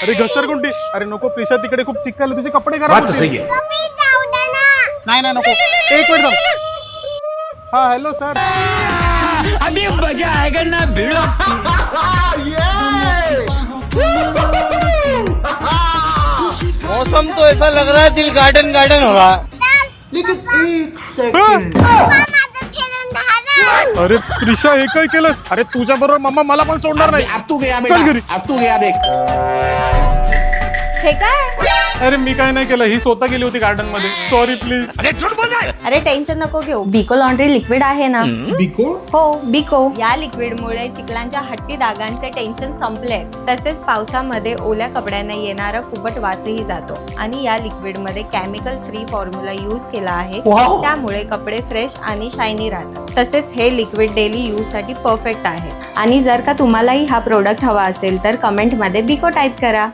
अरे घसरगुंडी, अरे नको प्रिशा, तिकडे खूप चिखल आहे, तुझे कपडे खराब होतील. नाही नाही नको, एक मिनिट थांब. हा हॅलो सर. अभी मजा आएगा ना भिड़ो. मौसम तो ऐसा लग रहा है दिल गार्डन गार्डन हो रहा है. लेकिन एक सेकंड. अरे प्रिशा हे काय केलंस? अरे तुझ्या बरोबर मम्मा मला पण सोडणार नाही. अब तू गया चल घरी. बेटा, अब तू गया देख. हे काय? अरे मी काय नाही केलं, ही स्वतः गेली होती गार्डन मध्ये. Sorry please. अरे झूठ बोल रहा है. अरे टेन्शन नको घेऊ, बिको लॉन्ड्री लिक्विड आहे ना. बिको? हो बिको. या लिक्विडमुळे चिखलांच्या हट्टी डागांचे टेन्शन संपले. तसेच पावसामध्ये ओल्या कपड्यांना येणारा कुबट वासही जातो. आणि या लिक्विड मध्ये केमिकल फ्री फॉर्म्युला यूज केला आहे, त्यामुळे कपडे फ्रेश आणि शायनी राहतात. तसेच हे लिक्विड डेली यूज साठी परफेक्ट आहे. आणि जर का तुम्हालाही हा प्रोडक्ट हवा असेल तर कमेंट मध्ये बिको टाईप करा.